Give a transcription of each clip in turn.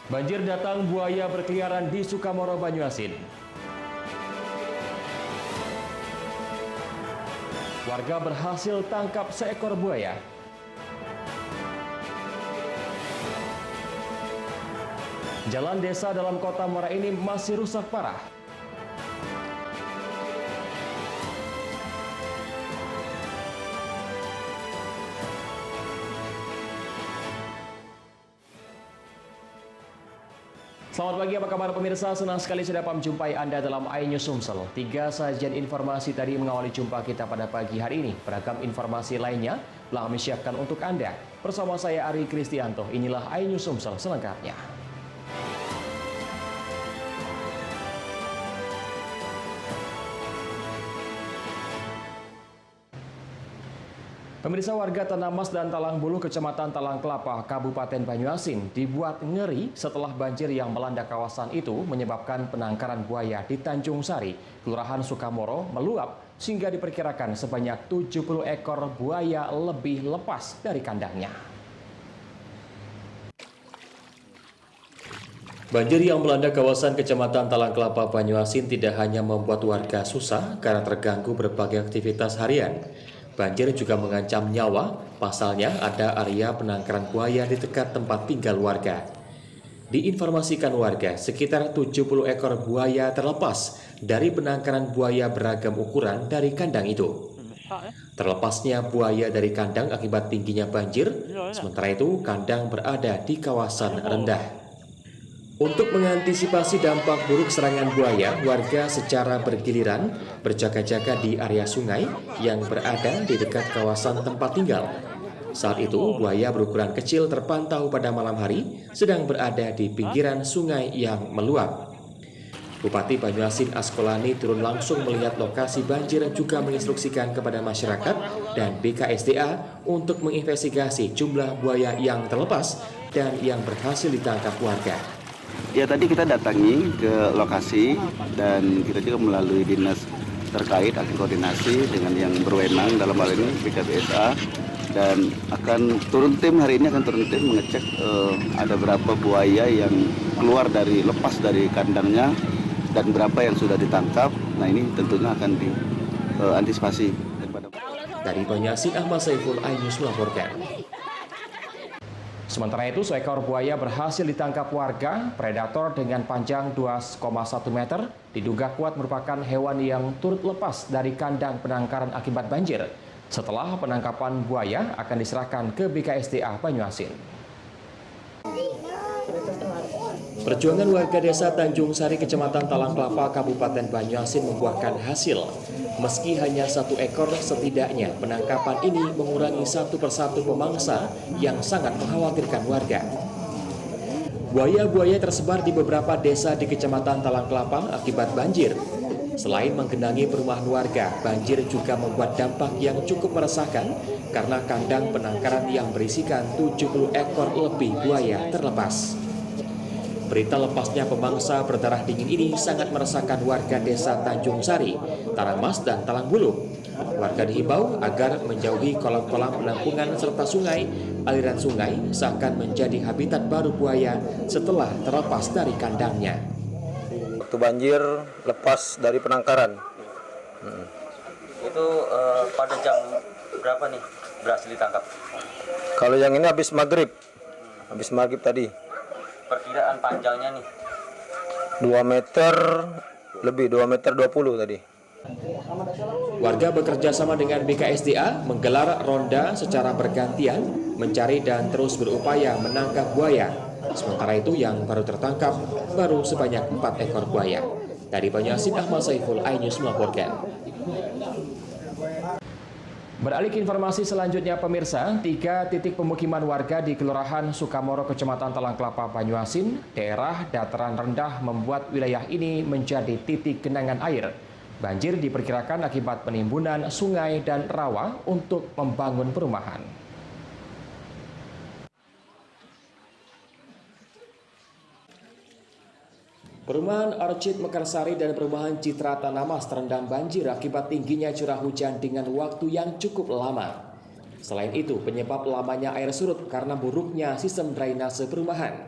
Banjir datang, buaya berkeliaran di Sukamoro, Banyuasin. Warga berhasil tangkap seekor buaya. Jalan desa dalam kota Muara ini masih rusak parah. Selamat pagi, apa kabar pemirsa? Senang sekali sudah menjumpai Anda dalam iNews Sumsel. 3 sajian informasi tadi mengawali jumpa kita pada pagi hari ini. Beragam informasi lainnya telah kami siapkan untuk Anda. Bersama saya Ari Kristianto, inilah iNews Sumsel selengkapnya. Pemirsa, warga Tanah Mas dan Talang Bulu, Kecamatan Talang Kelapa, Kabupaten Banyuasin dibuat ngeri setelah banjir yang melanda kawasan itu menyebabkan penangkaran buaya di Tanjung Sari, Kelurahan Sukamoro meluap sehingga diperkirakan sebanyak 70 ekor buaya lebih lepas dari kandangnya. Banjir yang melanda kawasan Kecamatan Talang Kelapa, Banyuasin tidak hanya membuat warga susah karena terganggu berbagai aktivitas harian. Banjir juga mengancam nyawa, pasalnya ada area penangkaran buaya di dekat tempat tinggal warga. Diinformasikan warga, sekitar 70 ekor buaya terlepas dari penangkaran buaya beragam ukuran dari kandang itu. Terlepasnya buaya dari kandang akibat tingginya banjir, sementara itu kandang berada di kawasan rendah. Untuk mengantisipasi dampak buruk serangan buaya, warga secara bergiliran berjaga-jaga di area sungai yang berada di dekat kawasan tempat tinggal. Saat itu, buaya berukuran kecil terpantau pada malam hari sedang berada di pinggiran sungai yang meluap. Bupati Banyuasin Askolani turun langsung melihat lokasi banjir dan juga menginstruksikan kepada masyarakat dan BKSDA untuk menginvestigasi jumlah buaya yang terlepas dan yang berhasil ditangkap warga. Ya, tadi kita datangi ke lokasi dan kita juga melalui dinas terkait akan koordinasi dengan yang berwenang dalam hal ini BKSDA dan akan turun tim hari ini mengecek ada berapa buaya yang lepas dari kandangnya dan berapa yang sudah ditangkap. Nah, ini tentunya akan diantisipasi. Dari Banyuasin, Ahmad Saiful, iNews melaporkan. Sementara itu, seekor buaya berhasil ditangkap warga. Predator dengan panjang 2,1 meter diduga kuat merupakan hewan yang turut lepas dari kandang penangkaran akibat banjir. Setelah penangkapan buaya akan diserahkan ke BKSDA Banyuasin. Perjuangan warga desa Tanjung Sari, Kecamatan Talang Kelapa, Kabupaten Banyuasin membuahkan hasil. Meski hanya 1 ekor, setidaknya penangkapan ini mengurangi satu persatu pemangsa yang sangat mengkhawatirkan warga. Buaya-buaya tersebar di beberapa desa di Kecamatan Talang Kelapa akibat banjir. Selain menggenangi perumahan warga, banjir juga membuat dampak yang cukup meresahkan karena kandang penangkaran yang berisikan 70 ekor lebih buaya terlepas. Berita lepasnya pemangsa berdarah dingin ini sangat meresahkan warga desa Tanjung Sari, Talang Mas, dan Talang Bulu. Warga dihimbau agar menjauhi kolam-kolam penampungan serta sungai. Aliran sungai seakan menjadi habitat baru buaya setelah terlepas dari kandangnya. Waktu banjir lepas dari penangkaran. Itu pada jam berapa nih berhasil ditangkap? Kalau yang ini habis maghrib tadi. Perkiraan panjangnya nih? 2 meter lebih, 2 meter 20 tadi. Warga bekerja sama dengan BKSDA menggelar ronda secara bergantian mencari dan terus berupaya menangkap buaya. Sementara itu yang baru tertangkap baru sebanyak 4 ekor buaya. Dari Banyuasin, Ahmad Saiful, iNews melaporkan. Beralih ke informasi selanjutnya, pemirsa, 3 titik pemukiman warga di Kelurahan Sukamoro, Kecamatan Talang Kelapa, Banyuasin, daerah dataran rendah membuat wilayah ini menjadi titik genangan air. Banjir diperkirakan akibat penimbunan sungai dan rawa untuk membangun perumahan. Perumahan Orchid Mekarsari dan perumahan Citra Tanah Mas terendam banjir akibat tingginya curah hujan dengan waktu yang cukup lama. Selain itu, penyebab lamanya air surut karena buruknya sistem drainase perumahan.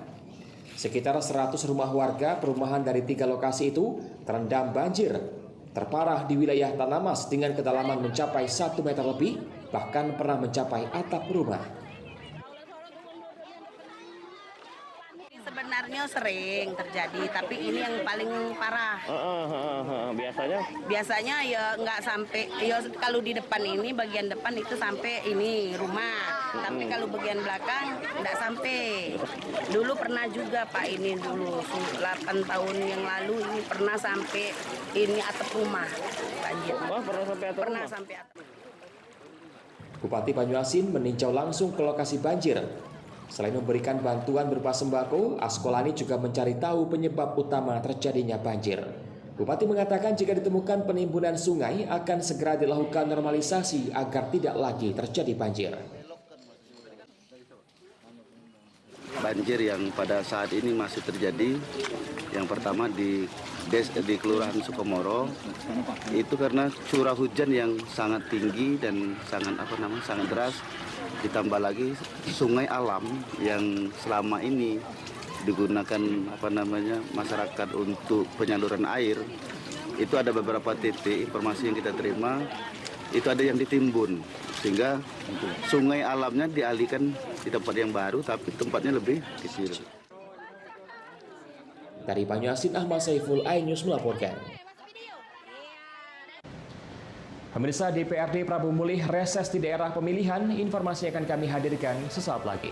Sekitar 100 rumah warga perumahan dari 3 lokasi itu terendam banjir. Terparah di wilayah Tanamas dengan kedalaman mencapai 1 meter lebih, bahkan pernah mencapai atap rumah. Sebenarnya sering terjadi, tapi ini yang paling parah. Biasanya ya nggak sampai, ya kalau di depan ini, bagian depan itu sampai ini rumah. Tapi kalau bagian belakang nggak sampai. Dulu pernah juga Pak, ini dulu 8 tahun yang lalu ini pernah sampai ini atap rumah banjir. Pernah sampai atap. Bupati Banyuasin meninjau langsung ke lokasi banjir. Selain memberikan bantuan berupa sembako, Askolani juga mencari tahu penyebab utama terjadinya banjir. Bupati mengatakan jika ditemukan penimbunan sungai akan segera dilakukan normalisasi agar tidak lagi terjadi banjir. Banjir yang pada saat ini masih terjadi, yang pertama di Kelurahan Sukomoro, itu karena curah hujan yang sangat tinggi dan sangat deras. Ditambah lagi sungai alam yang selama ini digunakan masyarakat untuk penyaluran air, itu ada beberapa titik informasi yang kita terima itu ada yang ditimbun, sehingga sungai alamnya dialihkan di tempat yang baru tapi tempatnya lebih kecil. Dari Banyuasin, Ahmad Saiful, iNews melaporkan. Pemirsa, DPRD Prabu Mulih reses di daerah pemilihan. Informasi akan kami hadirkan sesaat lagi.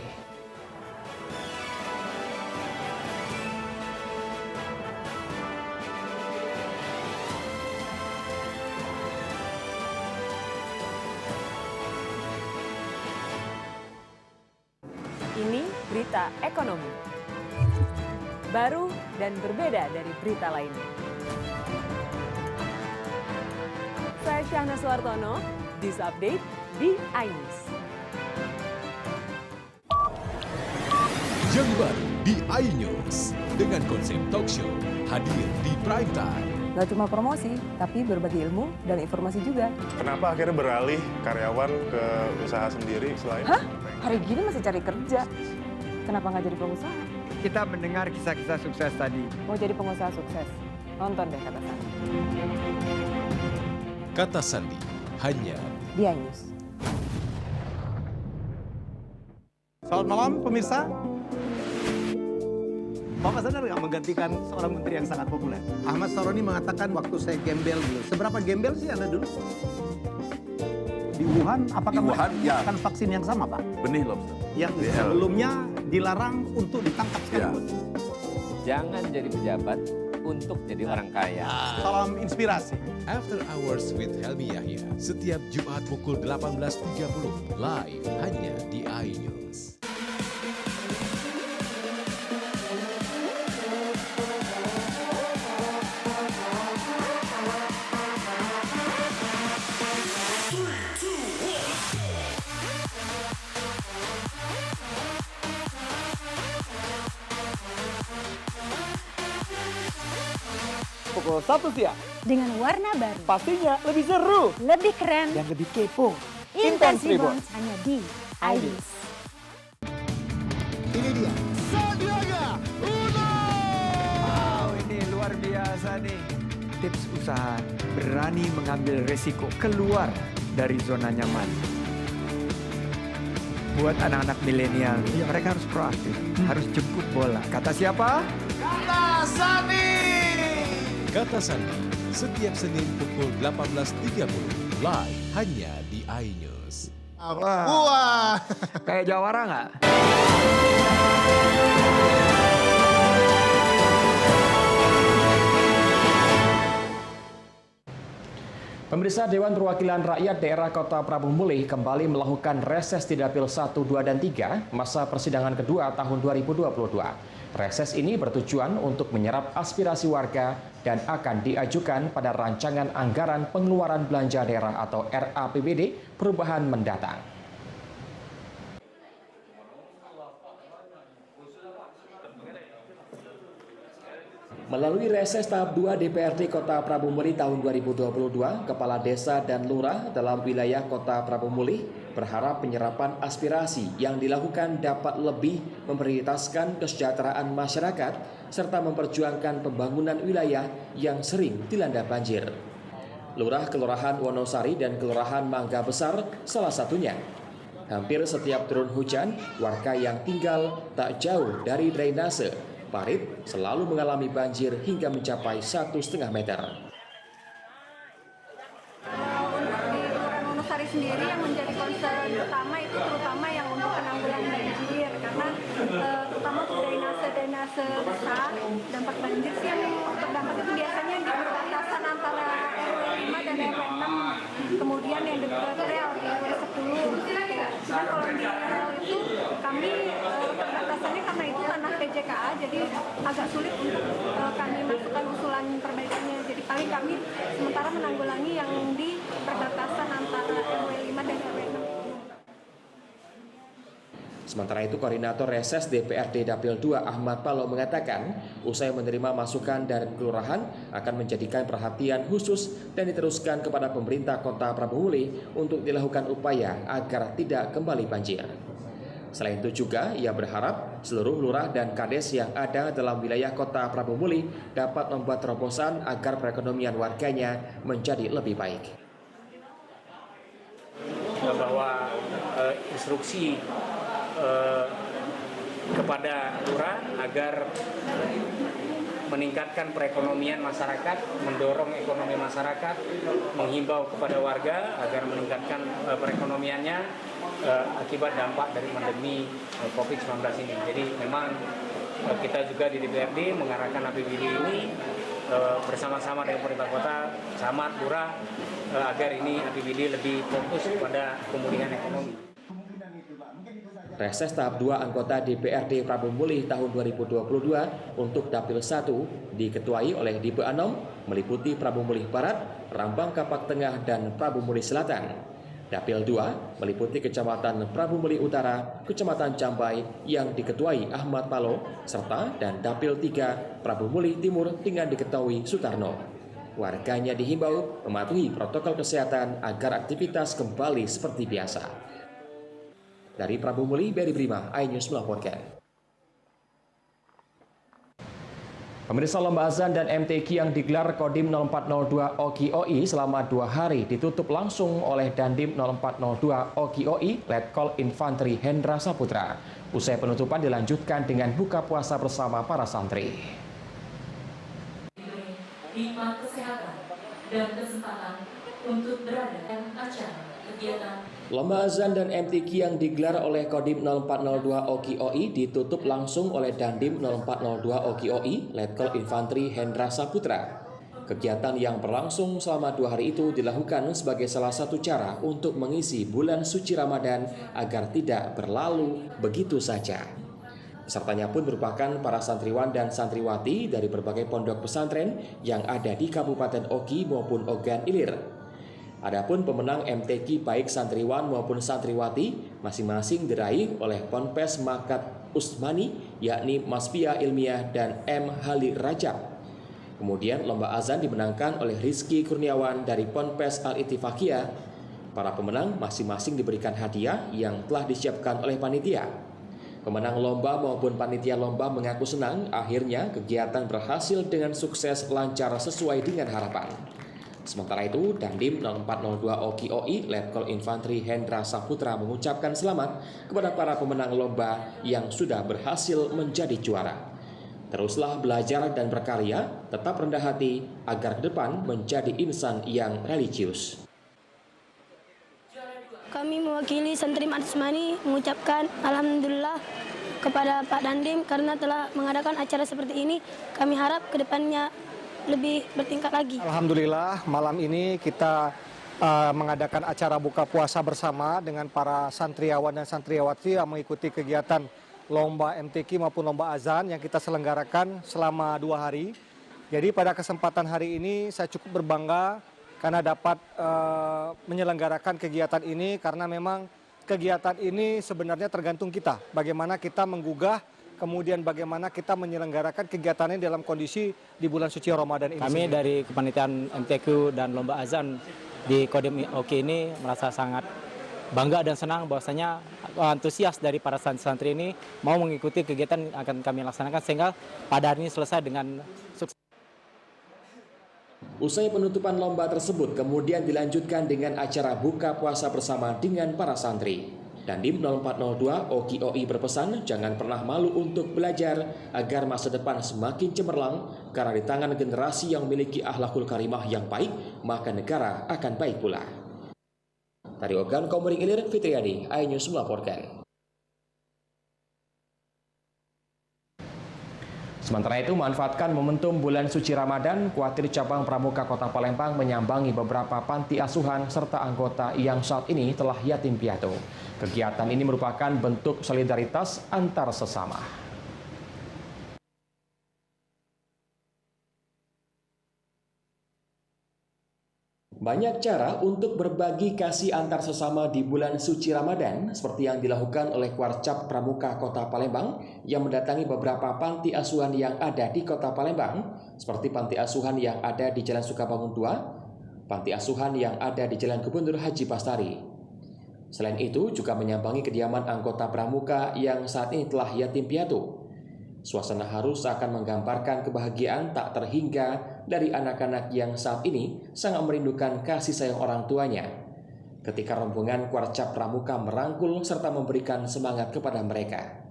Ini berita ekonomi. Baru dan berbeda dari berita lainnya. Saya Syahna Suartono, This Update di iNews. Yang baru di iNews dengan konsep talk show hadir di prime time. Gak cuma promosi, tapi berbagi ilmu dan informasi juga. Kenapa akhirnya beralih karyawan ke usaha sendiri selain? Hah? Hari gini masih cari kerja. Kenapa nggak jadi pengusaha? Kita mendengar kisah-kisah sukses tadi. Mau jadi pengusaha sukses? Nonton deh Kata Sandi. Kata Sandi hanya Di iNews. Selamat malam pemirsa. Bapak sadar nggak menggantikan seorang menteri yang sangat populer? Ahmad Saroni mengatakan waktu saya gembel dulu. Seberapa gembel sih Anda dulu? Di Wuhan, apakah Wuhan, menggunakan vaksin yang sama, Pak? Benih lobster. Yang sebelumnya dilarang untuk ditangkap sekalipun. Jangan jadi pejabat untuk jadi orang kaya. Salam inspirasi. After Hours with Helmi Yahya setiap Jumat pukul 18.30 live hanya di iNews. Pukul 1 siang. Dengan warna baru. Pastinya lebih seru. Lebih keren. Dan lebih kepo. Intense Reborn hanya di iNews. Ini dia. Sandiaga Uno. Wow, ini luar biasa nih. Tips usaha, berani mengambil resiko, keluar dari zona nyaman. Buat anak-anak milenial, mereka harus proaktif, harus jemput bola. Kata siapa? Kata Sandi. Kata Sandi setiap Senin pukul 18.30 live hanya di iNews. Wah. Kayak Jawara nggak? Pemirsa, Dewan Perwakilan Rakyat Daerah Kota Prabu Mulih kembali melakukan reses di Dapil 1, 2, dan 3 masa persidangan kedua tahun 2022. Reses ini bertujuan untuk menyerap aspirasi warga dan akan diajukan pada rancangan anggaran pengeluaran belanja daerah atau RAPBD perubahan mendatang. Melalui reses tahap 2 DPRD Kota Prabu Muli tahun 2022, Kepala Desa dan Lurah dalam wilayah Kota Prabu Muli berharap penyerapan aspirasi yang dilakukan dapat lebih memprioritaskan kesejahteraan masyarakat serta memperjuangkan pembangunan wilayah yang sering dilanda banjir. Lurah Kelurahan Wonosari dan Kelurahan Mangga Besar salah satunya. Hampir setiap turun hujan, warga yang tinggal tak jauh dari drainase parit selalu mengalami banjir hingga mencapai 1,5 meter. Untuk di Kelurahan Wonosari sendiri yang menjadi concern utama itu terutama yang untuk penanggulangan banjir, karena terutama drainase besar dampak banjir sih yang terdampak itu biasanya di perbatasan antara RW 5 dan RW 6, kemudian yang dekat rel di RW 10. Nah kalau di rel itu kami perbatasannya karena itu tanah PJKA, jadi agak sulit untuk kami masukkan usulan perbaikannya. Jadi paling kami sementara menanggulangi yang di perbatasan antara RW 5 dan RW 6. Sementara itu, Koordinator Reses DPRD Dapil 2 Ahmad Palo mengatakan, usai menerima masukan dari kelurahan akan menjadikan perhatian khusus dan diteruskan kepada pemerintah Kota Prabu Muli untuk dilakukan upaya agar tidak kembali banjir. Selain itu juga, ia berharap seluruh lurah dan kades yang ada dalam wilayah Kota Prabu Muli dapat membuat terobosan agar perekonomian warganya menjadi lebih baik. Bahwa instruksi kepada lurah agar meningkatkan perekonomian masyarakat, mendorong ekonomi masyarakat, menghimbau kepada warga agar meningkatkan perekonomiannya akibat dampak dari pandemi COVID-19 ini. Jadi memang kita juga di DPRD mengarahkan APBD ini bersama-sama dengan pemerintah kota, camat, lurah agar ini APBD lebih fokus kepada pemulihan ekonomi. Reses tahap 2 anggota DPRD Prabu Muli tahun 2022 untuk Dapil 1 diketuai oleh Dipe Anom meliputi Prabu Muli Barat, Rambang Kapak Tengah, dan Prabu Muli Selatan. Dapil 2 meliputi Kecamatan Prabu Muli Utara, Kecamatan Cambai yang diketuai Ahmad Palo, serta dan Dapil 3 Prabu Muli Timur dengan diketuai Sutarno. Warganya dihimbau mematuhi protokol kesehatan agar aktivitas kembali seperti biasa. Dari Prabu Muli, Beri Prima, iNews melaporkan. Pemirsa, lomba azan dan MTQ yang digelar Kodim 0402 OKOI selama 2 hari ditutup langsung oleh Dandim 0402 OKOI Letkol Infanteri Hendra Saputra. Usai penutupan dilanjutkan dengan buka puasa bersama para santri. Hikmat kesehatan dan kesempatan untuk berada dalam acara kegiatan. Lomba azan dan MTQ yang digelar oleh Kodim 0402 OKOI ditutup langsung oleh Dandim 0402 OKOI Letkol Infanteri Hendra Saputra. Kegiatan yang berlangsung selama 2 hari itu dilakukan sebagai salah satu cara untuk mengisi bulan suci Ramadan agar tidak berlalu begitu saja. Pesertanya pun merupakan para santriwan dan santriwati dari berbagai pondok pesantren yang ada di Kabupaten Oki maupun Ogan Ilir. Adapun pemenang MTQ baik santriwan maupun santriwati masing-masing diraih oleh Ponpes Makat Usmani, yakni Mas Pia Ilmiah dan M. Halil Rajab. Kemudian lomba azan dimenangkan oleh Rizky Kurniawan dari Ponpes Al-Ittifaqiyah. Para pemenang masing-masing diberikan hadiah yang telah disiapkan oleh panitia. Pemenang lomba maupun panitia lomba mengaku senang akhirnya kegiatan berhasil dengan sukses lancar sesuai dengan harapan. Sementara itu, Dandim 0402 OKOI Letkol Infanteri Hendra Saputra mengucapkan selamat kepada para pemenang lomba yang sudah berhasil menjadi juara. Teruslah belajar dan berkarya, tetap rendah hati agar ke depan menjadi insan yang religius. Kami mewakili Santri Matsmani mengucapkan alhamdulillah kepada Pak Dandim karena telah mengadakan acara seperti ini. Kami harap ke depannya lebih bertingkat lagi. Alhamdulillah malam ini kita mengadakan acara buka puasa bersama dengan para santriawan dan santriawati yang mengikuti kegiatan lomba MTQ maupun lomba azan yang kita selenggarakan selama 2 hari. Jadi pada kesempatan hari ini saya cukup berbangga karena dapat menyelenggarakan kegiatan ini, karena memang kegiatan ini sebenarnya tergantung kita. Bagaimana kita menggugah kemudian bagaimana kita menyelenggarakan kegiatannya dalam kondisi di bulan suci Ramadan ini. Kami dari kepanitiaan MTQ dan Lomba Azan di Kodim Oke ini merasa sangat bangga dan senang bahwasanya antusias dari para santri ini mau mengikuti kegiatan yang akan kami laksanakan sehingga pada hari ini selesai dengan sukses. Usai penutupan lomba tersebut kemudian dilanjutkan dengan acara buka puasa bersama dengan para santri. Dandim 0402 OKOI berpesan jangan pernah malu untuk belajar agar masa depan semakin cemerlang karena di tangan generasi yang memiliki akhlakul karimah yang baik maka negara akan baik pula. Dari Ogan Komering Ilir, Fitriadi, iNews melaporkan. Sementara itu, manfaatkan momentum bulan suci Ramadan, Kuartir Cabang Pramuka Kota Palembang menyambangi beberapa panti asuhan serta anggota yang saat ini telah yatim piatu. Kegiatan ini merupakan bentuk solidaritas antar sesama. Banyak cara untuk berbagi kasih antar sesama di bulan suci Ramadan seperti yang dilakukan oleh Kuarcap Pramuka Kota Palembang yang mendatangi beberapa panti asuhan yang ada di Kota Palembang seperti panti asuhan yang ada di Jalan Sukabangun 2, panti asuhan yang ada di Jalan Gubernur Haji Bastari. Selain itu juga menyambangi kediaman anggota Pramuka yang saat ini telah yatim piatu. Suasana haru seakan menggambarkan kebahagiaan tak terhingga dari anak-anak yang saat ini sangat merindukan kasih sayang orang tuanya. Ketika rombongan Kuarcap Pramuka merangkul serta memberikan semangat kepada mereka.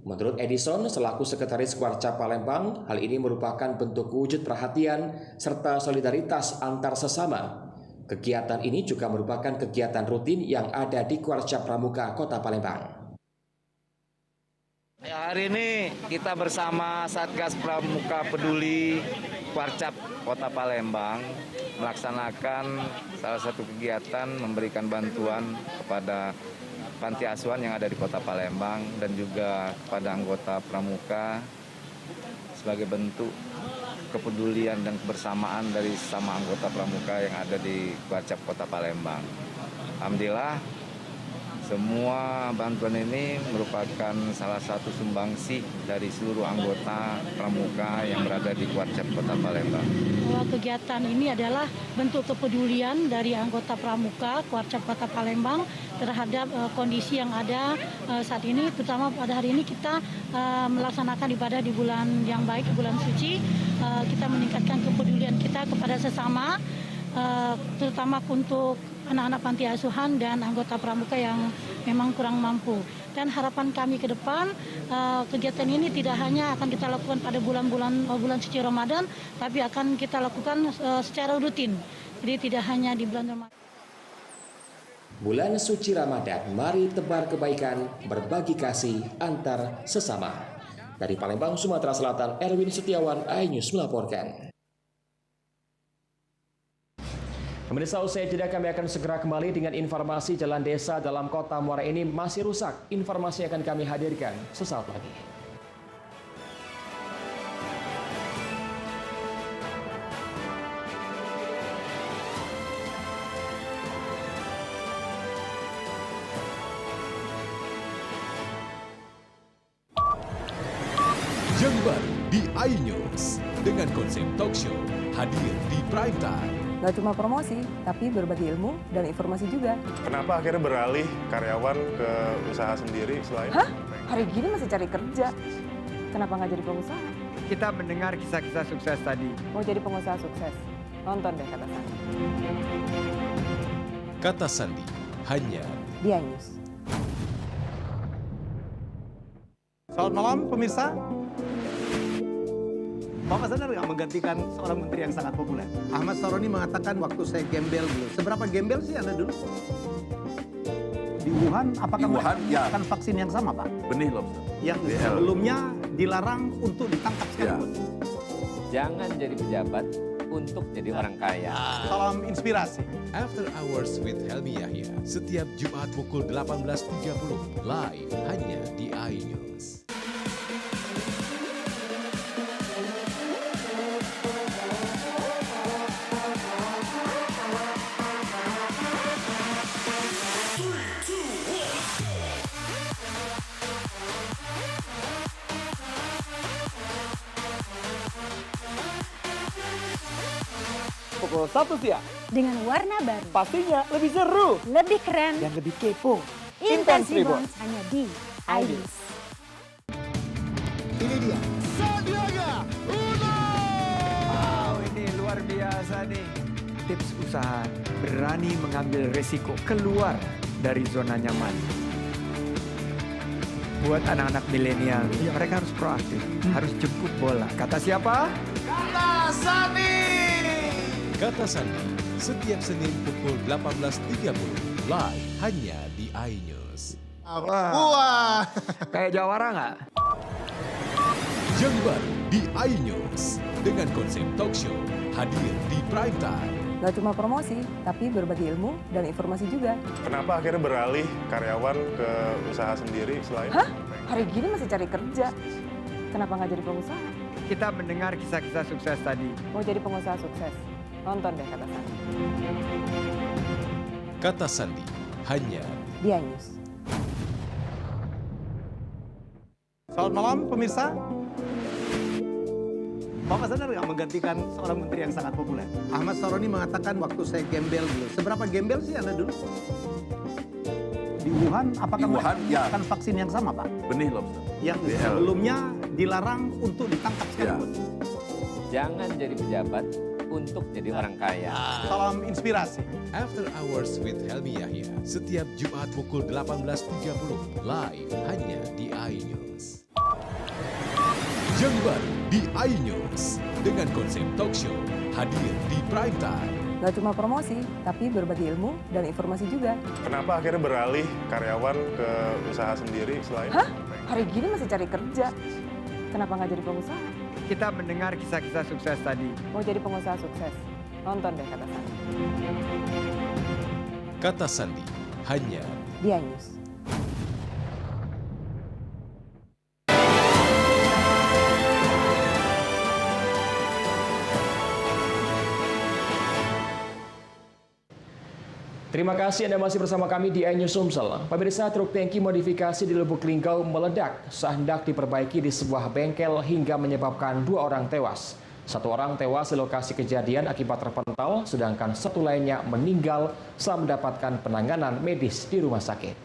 Menurut Edison, selaku Sekretaris Kuarcap Palembang, hal ini merupakan bentuk wujud perhatian serta solidaritas antar sesama. Kegiatan ini juga merupakan kegiatan rutin yang ada di Kuarcap Pramuka Kota Palembang. Ya, hari ini kita bersama Satgas Pramuka Peduli Kuarcap Kota Palembang melaksanakan salah satu kegiatan memberikan bantuan kepada panti asuhan yang ada di Kota Palembang dan juga kepada anggota Pramuka sebagai bentuk kepedulian dan kebersamaan dari sama anggota Pramuka yang ada di Kuarcap Kota Palembang. Alhamdulillah semua bantuan ini merupakan salah satu sumbangsi dari seluruh anggota Pramuka yang berada di Kuarcap Kota Palembang. Kegiatan ini adalah bentuk kepedulian dari anggota Pramuka Kuarcap Kota Palembang terhadap kondisi yang ada saat ini, terutama pada hari ini kita melaksanakan ibadah di bulan yang baik, bulan suci. Kita meningkatkan kepedulian kita kepada sesama, terutama untuk anak-anak panti asuhan dan anggota Pramuka yang memang kurang mampu. Dan harapan kami ke depan, kegiatan ini tidak hanya akan kita lakukan pada bulan suci Ramadan, tapi akan kita lakukan secara rutin. Jadi tidak hanya di bulan Ramadan. Bulan suci Ramadan, mari tebar kebaikan, berbagi kasih antar sesama. Dari Palembang, Sumatera Selatan, Erwin Setiawan, iNews melaporkan. Pemirsa, usai jeda kami akan segera kembali dengan informasi jalan desa dalam kota Muara ini masih rusak. Informasi akan kami hadirkan sesaat lagi. Yang baru di iNews dengan konsep talk show hadir di prime time. Gak cuma promosi, tapi berbagi ilmu dan informasi juga. Kenapa akhirnya beralih karyawan ke usaha sendiri selain? Hah? Hari gini masih cari kerja. Kenapa nggak jadi pengusaha? Kita mendengar kisah-kisah sukses tadi. Mau jadi pengusaha sukses? Nonton deh Kata Sandi. Kata Sandi hanya di iNews. Selamat malam pemirsa. Bapak sadar nggak menggantikan seorang menteri yang sangat populer? Ahmad Saroni mengatakan waktu saya gembel dulu. Seberapa gembel sih Anda dulu? Di Wuhan, apakah mereka menggunakan vaksin yang sama, Pak? Benih lobster. Yang sebelumnya dilarang untuk ditangkap sekalipun. Jangan jadi pejabat untuk jadi orang kaya. Salam inspirasi. After Hours with Helmi Yahya setiap Jumat pukul 18.30 live hanya di iNews. pukul 1 siang. Dengan warna baru. Pastinya lebih seru. Lebih keren. Dan lebih kepo. Intense Reborn hanya di IDIS. Ini dia. Sandiaga Uno. Wow, ini luar biasa nih. Tips usaha, berani mengambil resiko, keluar dari zona nyaman. Buat anak-anak milenial, mereka harus proaktif, harus jemput bola. Kata siapa? Kata Sandi. Kata Sandi, setiap Senin pukul 18.30 live hanya di iNews. Wah, kayak jawara nggak? Yang baru di iNews dengan konsep talk show hadir di prime time. Gak cuma promosi, tapi berbagi ilmu dan informasi juga. Kenapa akhirnya beralih karyawan ke usaha sendiri selain? Hah? Hari gini masih cari kerja. Kenapa nggak jadi pengusaha? Kita mendengar kisah-kisah sukses tadi. Mau jadi pengusaha sukses? Nonton deh Kata Sandi. Kata Sandi hanya Di iNews. Selamat malam pemirsa. Bapak sadar nggak menggantikan seorang menteri yang sangat populer? Ahmad Saroni mengatakan waktu saya gembel dulu. Seberapa gembel sih Anda dulu? Di Wuhan, apakah menggunakan vaksin yang sama, Pak? Benih lobster. Yang sebelumnya dilarang untuk ditangkap sekalipun. Jangan jadi pejabat untuk jadi orang kaya. Salam inspirasi. After Hours with Helmi Yahya setiap Jumat pukul 18.30 live hanya di iNews. Yang baru di iNews dengan konsep talk show hadir di prime time. Gak cuma promosi, tapi berbagi ilmu dan informasi juga. Kenapa akhirnya beralih karyawan ke usaha sendiri selain? Hah? Hari gini masih cari kerja. Kenapa nggak jadi pengusaha? Kita mendengar kisah-kisah sukses tadi. Mau jadi pengusaha sukses? Nonton deh Kata Sandi. Kata Sandi hanya Di iNews. Terima kasih Anda masih bersama kami di iNews Sumsel. Pemirsa, truk tangki modifikasi di Lubuk Linggau meledak saat hendak diperbaiki di sebuah bengkel hingga menyebabkan 2 orang tewas. 1 orang tewas di lokasi kejadian akibat terpental, sedangkan 1 lainnya meninggal setelah mendapatkan penanganan medis di rumah sakit.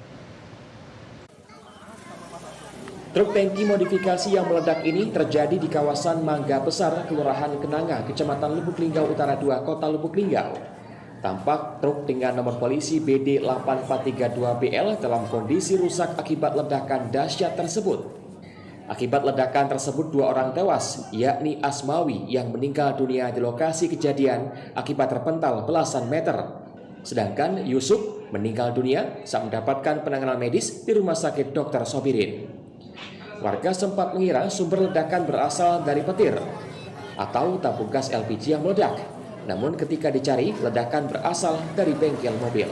Truk tangki modifikasi yang meledak ini terjadi di kawasan Mangga Besar, Kelurahan Kenanga, Kecamatan Lubuk Linggau Utara 2, Kota Lubuk Linggau. Tampak truk dengan nomor polisi BD 8432BL dalam kondisi rusak akibat ledakan dahsyat tersebut. Akibat ledakan tersebut 2 orang tewas, yakni Asmawi yang meninggal dunia di lokasi kejadian akibat terpental belasan meter. Sedangkan Yusuf meninggal dunia saat mendapatkan penanganan medis di Rumah Sakit Dr. Sobirin. Warga sempat mengira sumber ledakan berasal dari petir atau tabung gas LPG yang meledak. Namun ketika dicari, ledakan berasal dari bengkel mobil.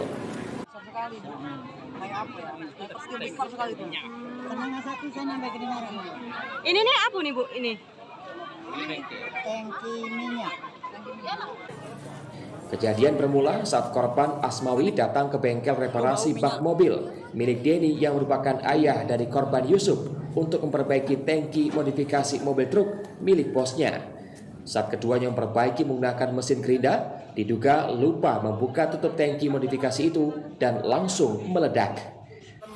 Ini nih apa nih Bu? Ini tangki minyak. Kejadian bermula saat korban Asmawi datang ke bengkel reparasi bak mobil milik Denny yang merupakan ayah dari korban Yusuf untuk memperbaiki tangki modifikasi mobil truk milik bosnya. Saat keduanya memperbaiki menggunakan mesin gerinda, diduga lupa membuka tutup tangki modifikasi itu dan langsung meledak.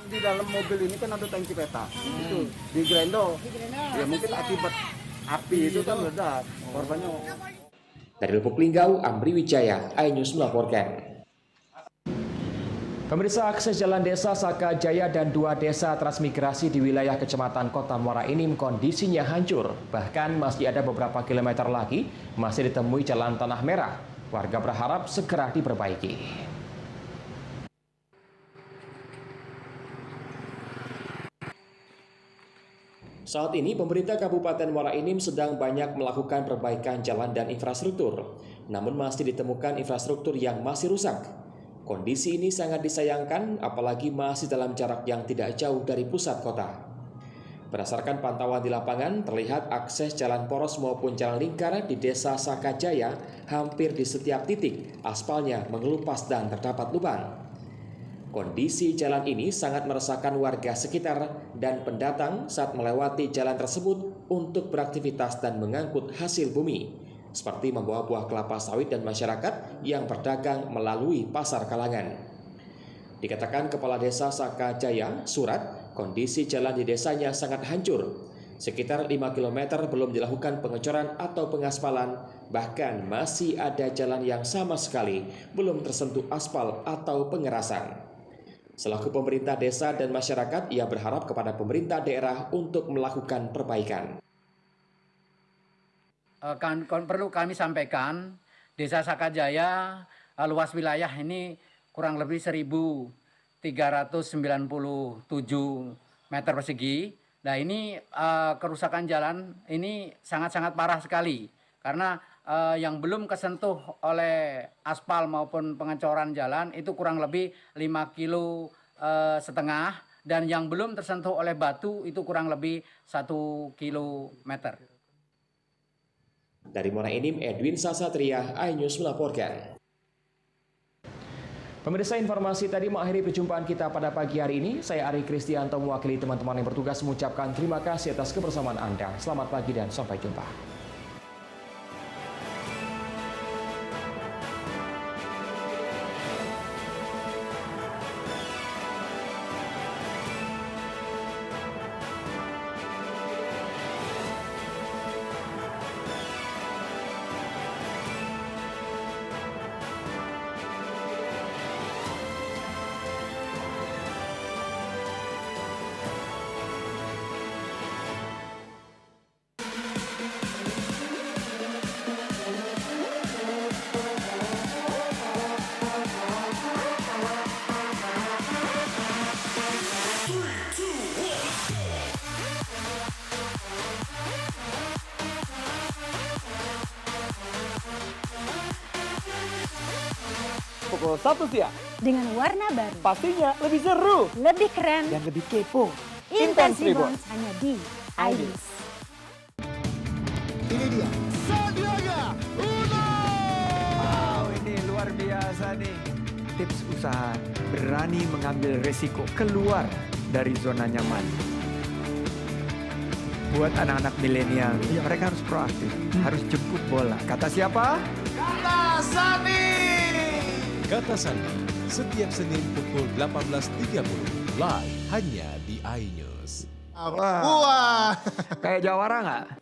Di dalam mobil ini kan ada tangki peta. Itu di grendo. Ya mungkin akibat api itu kan meledak. Korbannya. Dari Lubuk Linggau, Amri Wijaya, iNews melaporkan. Pemirsa, akses jalan desa Saka Jaya dan 2 desa transmigrasi di wilayah Kecamatan Kota Muara Enim kondisinya hancur. Bahkan masih ada beberapa kilometer lagi masih ditemui jalan tanah merah. Warga berharap segera diperbaiki. Saat ini pemerintah Kabupaten Muara Enim sedang banyak melakukan perbaikan jalan dan infrastruktur. Namun masih ditemukan infrastruktur yang masih rusak. Kondisi ini sangat disayangkan, apalagi masih dalam jarak yang tidak jauh dari pusat kota. Berdasarkan pantauan di lapangan, terlihat akses jalan poros maupun jalan lingkar di Desa Sakajaya hampir di setiap titik aspalnya mengelupas dan terdapat lubang. Kondisi jalan ini sangat meresahkan warga sekitar dan pendatang saat melewati jalan tersebut untuk beraktivitas dan mengangkut hasil bumi. seperti membawa buah kelapa sawit dan masyarakat yang berdagang melalui pasar kalangan. Dikatakan Kepala Desa Sakajaya, Surat, kondisi jalan di desanya sangat hancur. Sekitar 5 km belum dilakukan pengecoran atau pengaspalan, bahkan masih ada jalan yang sama sekali belum tersentuh aspal atau pengerasan. Selaku pemerintah desa dan masyarakat, ia berharap kepada pemerintah daerah untuk melakukan perbaikan. Perlu kami sampaikan, Desa Sakajaya luas wilayah ini kurang lebih 1.397 meter persegi. Nah ini kerusakan jalan ini sangat-sangat parah sekali karena yang belum kesentuh oleh aspal maupun pengecoran jalan itu kurang lebih 5,5 km dan yang belum tersentuh oleh batu itu kurang lebih 1 kilometer. Dari Muara Enim, Edwin Sasatria, iNews melaporkan. Pemirsa, informasi tadi mengakhiri perjumpaan kita pada pagi hari ini. Saya Ari Kristianto mewakili teman-teman yang bertugas mengucapkan terima kasih atas kebersamaan Anda. Selamat pagi dan sampai jumpa. Pukul 1 siang. Dengan warna baru. Pastinya lebih seru. Lebih keren. Dan lebih kepo. Intense Reborns hanya di iNews. Ini dia. Sandiaga Uno. Wow, ini luar biasa nih. Tips usaha, berani mengambil resiko, keluar dari zona nyaman. Buat anak-anak milenial, mereka harus proaktif, harus jemput bola. Kata siapa? Kata Sandi. Kata Sandi, setiap Senin pukul 18.30, live hanya di iNews. Wah. Kayak Jawara nggak?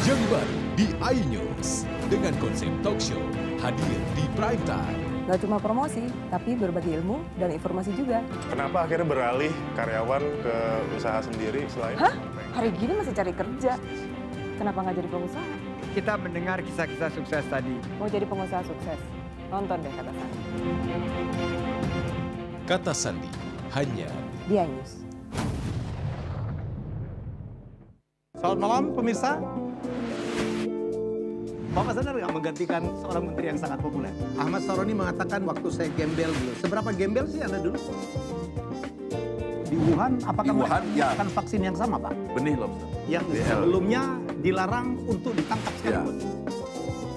Yang baru di iNews, dengan konsep talk show, hadir di prime time. Gak cuma promosi, tapi berbagi ilmu dan informasi juga. Kenapa akhirnya beralih karyawan ke usaha sendiri selain? Hah? Hari gini masih cari kerja. Kenapa nggak jadi pengusaha? Kita mendengar kisah-kisah sukses tadi. Mau jadi pengusaha sukses? Nonton deh Kata Sandi. Kata Sandi, hanya di iNews. Selamat malam pemirsa. Bapak sadar nggak menggantikan seorang menteri yang sangat populer? Ahmad Saroni mengatakan waktu saya gembel dulu. Seberapa gembel sih Anda dulu? Di Wuhan, apakah melakukan vaksin yang sama, Pak? Benih lobster. Yang sebelumnya dilarang untuk ditangkap sekalipun.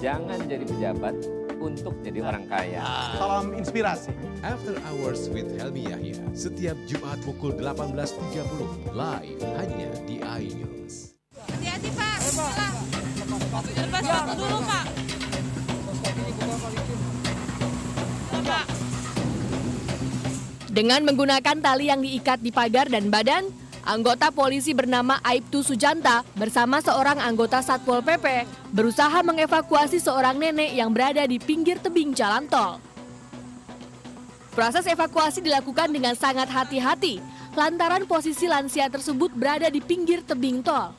Jangan jadi pejabat untuk jadi orang kaya. Salam inspirasi. After Hours with Helmi Yahya, setiap Jumat pukul 18.30, live hanya di iNews. Hati-hati Pak, lepas sepatu dulu Pak. Pak. Dengan menggunakan tali yang diikat di pagar dan badan, anggota polisi bernama Aibtu Sujanta bersama seorang anggota Satpol PP berusaha mengevakuasi seorang nenek yang berada di pinggir tebing jalan tol. Proses evakuasi dilakukan dengan sangat hati-hati lantaran posisi lansia tersebut berada di pinggir tebing tol.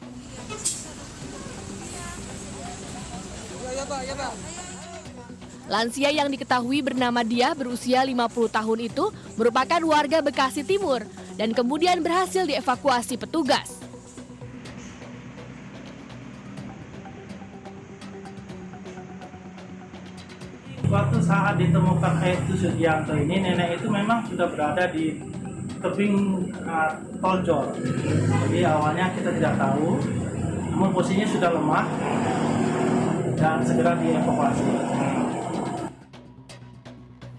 Lansia yang diketahui bernama Dia berusia 50 tahun itu merupakan warga Bekasi Timur dan kemudian berhasil dievakuasi petugas. Waktu saat ditemukan Aibtu Sugianto ini, nenek itu memang sudah berada di tebing tol Jor. Jadi awalnya kita tidak tahu, namun posisinya sudah lemah dan segera dievakuasi.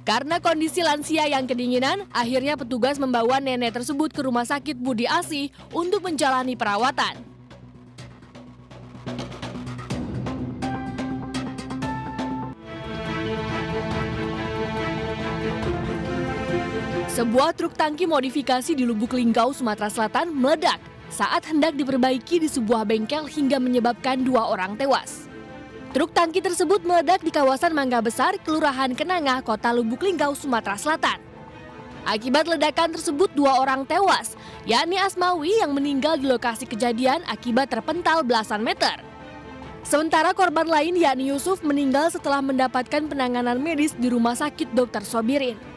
Karena kondisi lansia yang kedinginan, akhirnya petugas membawa nenek tersebut ke Rumah Sakit Budi Asih untuk menjalani perawatan. Sebuah truk tangki modifikasi di Lubuk Linggau, Sumatera Selatan meledak saat hendak diperbaiki di sebuah bengkel hingga menyebabkan 2 orang tewas. Truk tangki tersebut meledak di kawasan Mangga Besar, Kelurahan Kenanga, Kota Lubuk Linggau, Sumatera Selatan. Akibat ledakan tersebut 2 orang tewas, yakni Asmawi yang meninggal di lokasi kejadian akibat terpental belasan meter. Sementara korban lain yakni Yusuf meninggal setelah mendapatkan penanganan medis di Rumah Sakit Dr. Sobirin.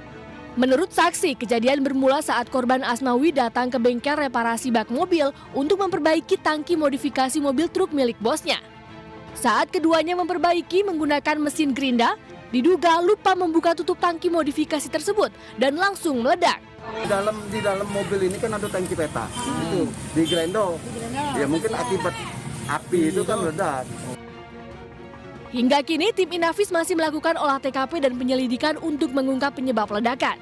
Menurut saksi, kejadian bermula saat korban Asmawi datang ke bengkel reparasi bak mobil untuk memperbaiki tangki modifikasi mobil truk milik bosnya. Saat keduanya memperbaiki menggunakan mesin gerinda, diduga lupa membuka tutup tangki modifikasi tersebut dan langsung meledak. Di dalam mobil ini kan ada tangki peta, itu di grendo, ya mungkin akibat api itu kan meledak. Hingga kini tim Inafis masih melakukan olah TKP dan penyelidikan untuk mengungkap penyebab ledakan.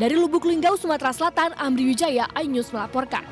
Dari Lubuk Linggau, Sumatera Selatan, Amri Wijaya, iNews melaporkan.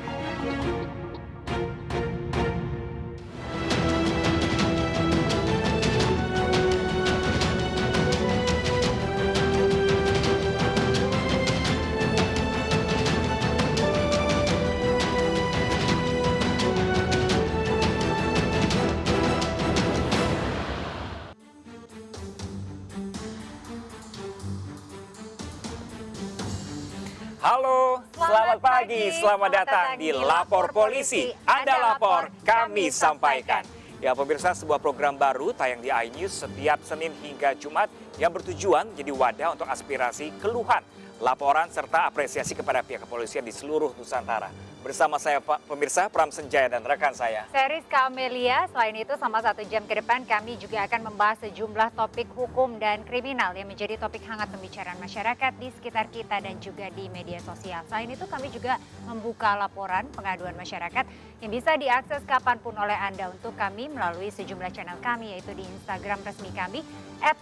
Halo, selamat pagi, selamat datang di Lapor Polisi. Anda lapor, kami sampaikan. Ya pemirsa, sebuah program baru tayang di iNews setiap Senin hingga Jumat yang bertujuan jadi wadah untuk aspirasi, keluhan, laporan, serta apresiasi kepada pihak kepolisian di seluruh Nusantara. Bersama saya Pak pemirsa Pram Senjaya dan rekan saya Seriska Amelia. Selain itu selama 1 jam ke depan kami juga akan membahas sejumlah topik hukum dan kriminal yang menjadi topik hangat pembicaraan masyarakat di sekitar kita dan juga di media sosial. Selain itu kami juga membuka laporan pengaduan masyarakat yang bisa diakses kapanpun oleh Anda untuk kami melalui sejumlah channel kami, yaitu di Instagram resmi kami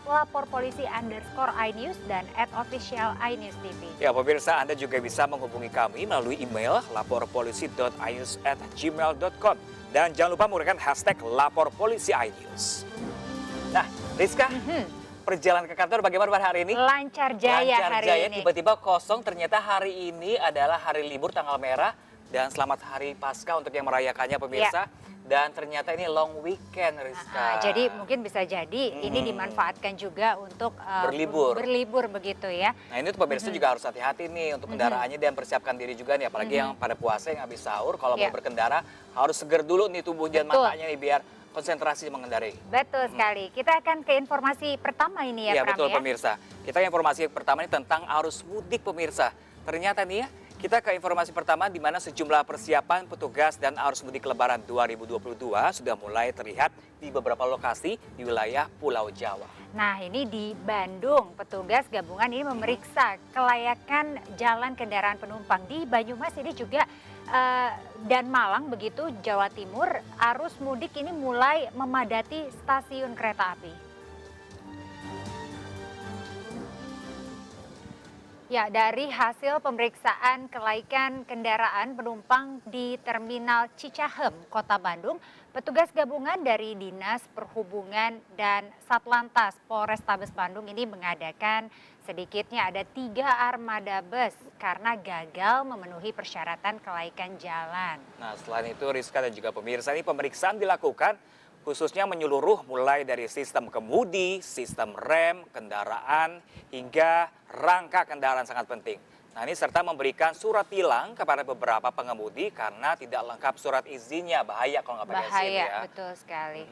@laporpolisi_inews dan @official_inews_tv. Ya pemirsa, Anda juga bisa menghubungi kami melalui email laporpolisi.inews@gmail.com dan jangan lupa menggunakan hashtag #laporpolisi_inews. Nah, Rizka, perjalanan ke kantor bagaimana pada hari ini? Lancar jaya hari ini. Tiba-tiba kosong, ternyata hari ini adalah hari libur tanggal merah dan selamat hari Paskah untuk yang merayakannya pemirsa. Ya. Dan ternyata ini long weekend, Rizka. Jadi mungkin bisa jadi ini dimanfaatkan juga untuk berlibur begitu ya. Nah ini tuh pemirsa juga harus hati-hati nih untuk kendaraannya dan persiapkan diri juga nih. Apalagi yang pada puasa yang habis sahur, kalau mau berkendara harus seger dulu nih tubuh dan matanya nih biar konsentrasi mengendarai. Betul sekali. Kita akan ke informasi pertama ini ya, Pram, betul pemirsa. Kita informasi pertama ini tentang arus mudik pemirsa. Ternyata nih ya, kita ke informasi pertama di mana sejumlah persiapan petugas dan arus mudik Lebaran 2022 sudah mulai terlihat di beberapa lokasi di wilayah Pulau Jawa. Nah ini di Bandung, petugas gabungan ini memeriksa kelayakan jalan kendaraan penumpang. Di Banyumas ini juga dan Malang begitu, Jawa Timur, arus mudik ini mulai memadati stasiun kereta api. Ya, dari hasil pemeriksaan kelaikan kendaraan penumpang di Terminal Cicahem, Kota Bandung, petugas gabungan dari Dinas Perhubungan dan Satlantas Polrestabes Bandung ini mengadakan sedikitnya ada 3 armada bus karena gagal memenuhi persyaratan kelaikan jalan. Nah, selain itu Rizka dan juga pemirsa, ini pemeriksaan dilakukan khususnya menyeluruh mulai dari sistem kemudi, sistem rem, kendaraan, hingga rangka kendaraan sangat penting. Nah ini serta memberikan surat tilang kepada beberapa pengemudi karena tidak lengkap surat izinnya. Bahaya kalau nggak pakai SIM ya. Bahaya, betul sekali.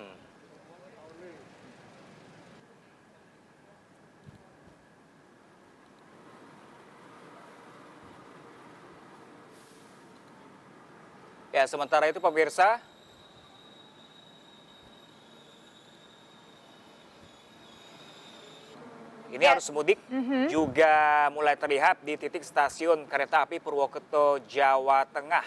Ya sementara itu pemirsa, ini arus mudik juga mulai terlihat di titik stasiun kereta api Purwokerto, Jawa Tengah.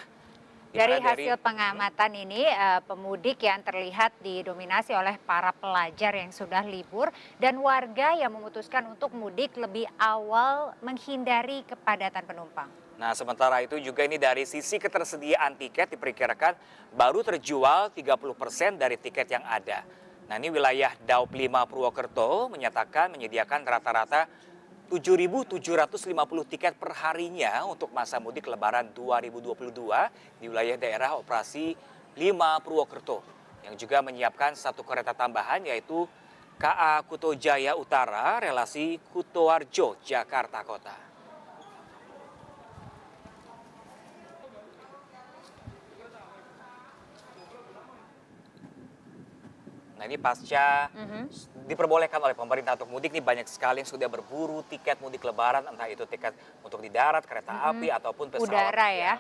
Dari hasil pengamatan ini, pemudik yang terlihat didominasi oleh para pelajar yang sudah libur dan warga yang memutuskan untuk mudik lebih awal menghindari kepadatan penumpang. Nah sementara itu juga ini dari sisi ketersediaan tiket diperkirakan baru terjual 30% dari tiket yang ada. Nah ini wilayah Daup 5 Purwokerto menyatakan menyediakan rata-rata 7.750 tiket per harinya untuk masa mudik Lebaran 2022 di wilayah daerah operasi 5 Purwokerto, yang juga menyiapkan 1 kereta tambahan yaitu KA Kuto Jaya Utara relasi Kutoarjo, Jakarta Kota. Nah, ini pasca diperbolehkan oleh pemerintah untuk mudik, nih banyak sekali yang sudah berburu tiket mudik Lebaran, entah itu tiket untuk di darat, kereta api ataupun pesawat. Udara ya,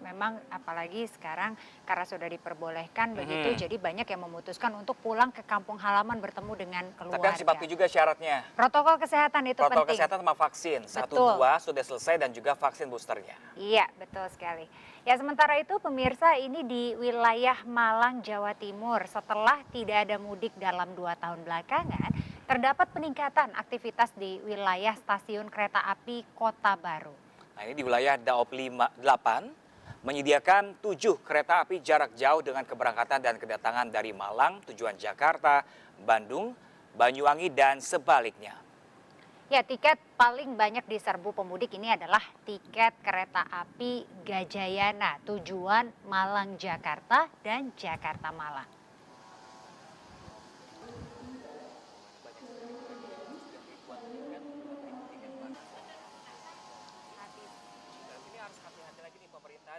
memang apalagi sekarang karena sudah diperbolehkan begitu, jadi banyak yang memutuskan untuk pulang ke kampung halaman bertemu dengan keluarga. Tapi harus dipatuhi juga syaratnya. Protokol kesehatan itu Protokol penting. kesehatan sama vaksin, 1, 2 sudah selesai dan juga vaksin boosternya. Iya, betul sekali. Ya, sementara itu pemirsa, ini di wilayah Malang, Jawa Timur, setelah tidak ada mudik dalam 2 tahun belakangan, terdapat peningkatan aktivitas di wilayah stasiun kereta api Kota Baru. Nah, ini di wilayah Daop 8 menyediakan 7 kereta api jarak jauh dengan keberangkatan dan kedatangan dari Malang, tujuan Jakarta, Bandung, Banyuwangi, dan sebaliknya. Ya, tiket paling banyak diserbu pemudik ini adalah tiket kereta api Gajayana, tujuan Malang Jakarta dan Jakarta Malang.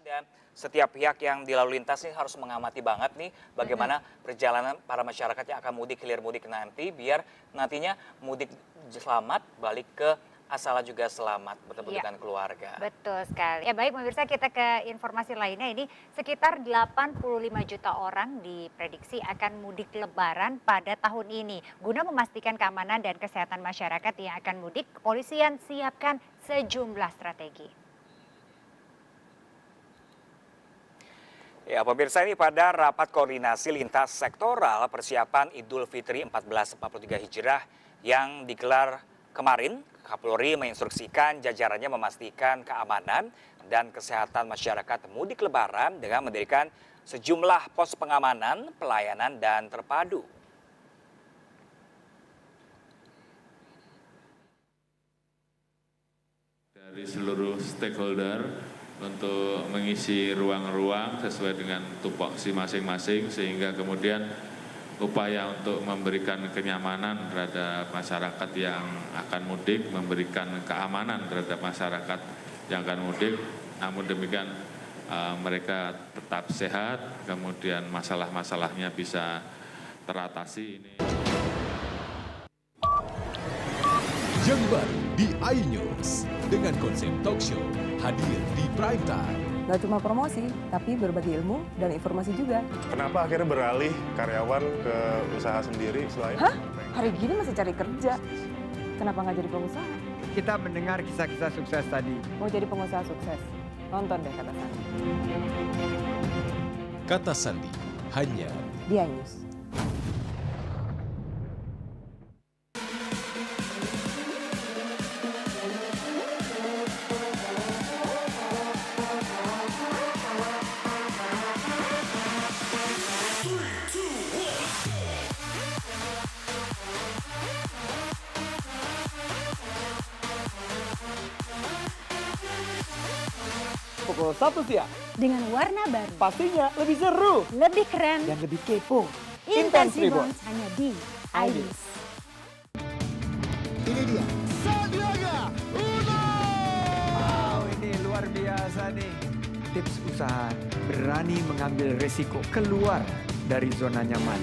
Dan setiap pihak yang di lalu lintas ini harus mengamati banget nih bagaimana perjalanan para masyarakat yang akan mudik, hilir mudik nanti, biar nantinya mudik selamat, balik ke asalnya juga selamat, bertemu dengan keluarga. Betul sekali. Ya baik pemirsa, kita ke informasi lainnya. Ini sekitar 85 juta orang diprediksi akan mudik Lebaran pada tahun ini. Guna memastikan keamanan dan kesehatan masyarakat yang akan mudik, kepolisian siapkan sejumlah strategi. Ya pemirsa, ini pada rapat koordinasi lintas sektoral persiapan Idul Fitri 1443 Hijrah yang digelar kemarin, Kapolri menginstruksikan jajarannya memastikan keamanan dan kesehatan masyarakat mudik Lebaran dengan mendirikan sejumlah pos pengamanan, pelayanan, dan terpadu. Dari seluruh stakeholder untuk mengisi ruang-ruang sesuai dengan tupoksi masing-masing, sehingga kemudian upaya untuk memberikan kenyamanan terhadap masyarakat yang akan mudik, memberikan keamanan terhadap masyarakat yang akan mudik, namun demikian mereka tetap sehat, kemudian masalah-masalahnya bisa teratasi. Ini Yang baru di iNews dengan konsep talk show hadir di prime time. Gak cuma promosi, tapi berbagi ilmu dan informasi juga. Kenapa akhirnya beralih karyawan ke usaha sendiri selain? Hah? Hari gini masih cari kerja. Kenapa nggak jadi pengusaha? Kita mendengar kisah-kisah sukses tadi. Mau jadi pengusaha sukses? Nonton deh Kata Sandi. Kata Sandi hanya di iNews. Pukul 1 siang. Dengan warna baru. Pastinya lebih seru. Lebih keren. Dan lebih kepo. Intense Reborn hanya di iNews. Ini dia. Sandiaga Uno. Wow, ini luar biasa nih. Tips usaha, berani mengambil resiko, keluar dari zona nyaman.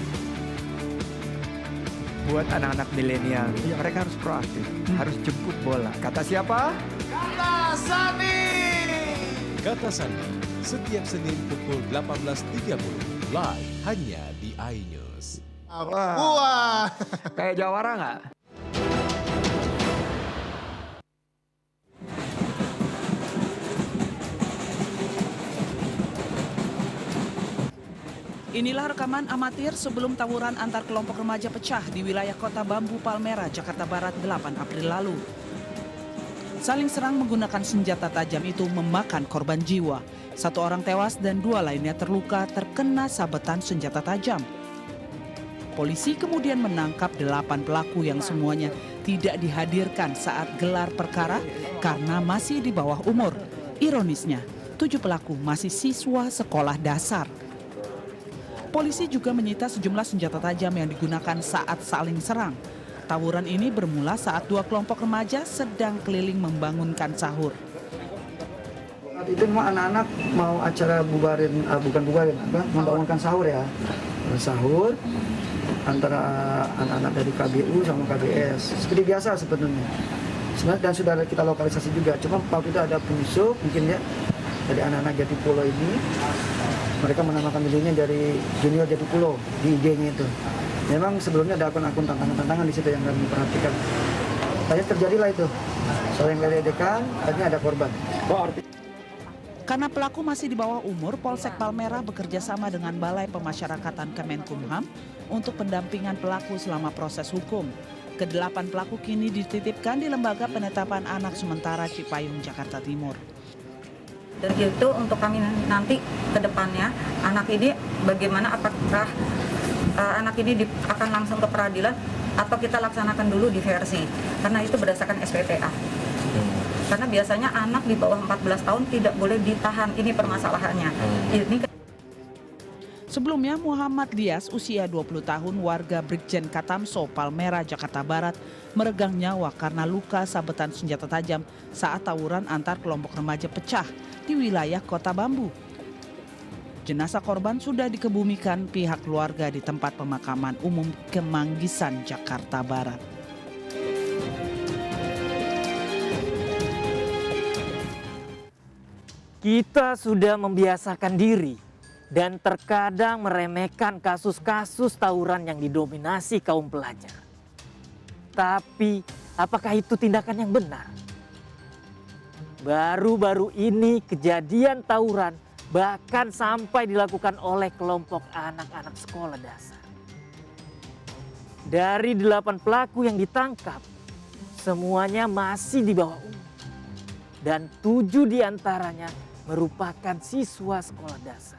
Buat anak-anak milenial, mereka harus proaktif, harus jemput bola. Kata siapa? Kata Sandi. Kata Sandi setiap Senin pukul 18.30 live hanya di iNews. Wah. Kayak jawara nggak? Inilah rekaman amatir sebelum tawuran antar kelompok remaja pecah di wilayah Kota Bambu Palmera, Jakarta Barat 8 April lalu. Saling serang menggunakan senjata tajam itu memakan korban jiwa. 1 orang tewas dan 2 lainnya terluka terkena sabetan senjata tajam. Polisi kemudian menangkap 8 pelaku yang semuanya tidak dihadirkan saat gelar perkara karena masih di bawah umur. Ironisnya, 7 pelaku masih siswa sekolah dasar. Polisi juga menyita sejumlah senjata tajam yang digunakan saat saling serang. Tawuran ini bermula saat 2 kelompok remaja sedang keliling membangunkan sahur. Itu memang anak-anak mau acara bubarin, membangunkan sahur ya. Sahur antara anak-anak dari KBU sama KBS. Seperti biasa sebetulnya. Dan sudah kita lokalisasi juga. Cuma waktu itu ada penyusup mungkin ya dari anak-anak Jatipulo ini. Mereka menamakan dirinya dari Junior Jatipulo di IG-nya itu. Memang sebelumnya ada akun-akun tantangan-tantangan di situ yang kami perhatikan. Tanya terjadilah itu. Saling ledekan, akhirnya ada korban. Karena pelaku masih di bawah umur, Polsek Palmerah bekerja sama dengan Balai Pemasyarakatan Kemenkumham untuk pendampingan pelaku selama proses hukum. Ke-8 pelaku kini dititipkan di Lembaga Penetapan Anak Sementara Cipayung, Jakarta Timur. Dan itu untuk kami nanti ke depannya, anak ini bagaimana, apakah anak ini akan langsung ke peradilan atau kita laksanakan dulu diversi, karena itu berdasarkan SPPA. Karena biasanya anak di bawah 14 tahun tidak boleh ditahan, ini permasalahannya. Sebelumnya Muhammad Dias, usia 20 tahun, warga Brigjen Katamso, Palmerah, Jakarta Barat, meregang nyawa karena luka sabetan senjata tajam saat tawuran antar kelompok remaja pecah di wilayah Kota Bambu. Jenazah korban sudah dikebumikan pihak keluarga di tempat pemakaman umum Kemanggisan, Jakarta Barat. Kita sudah membiasakan diri dan terkadang meremehkan kasus-kasus tawuran yang didominasi kaum pelajar. Tapi apakah itu tindakan yang benar? Baru-baru ini kejadian tawuran bahkan sampai dilakukan oleh kelompok anak-anak sekolah dasar. Dari 8 pelaku yang ditangkap, semuanya masih di bawah umur. Dan 7 diantaranya merupakan siswa sekolah dasar.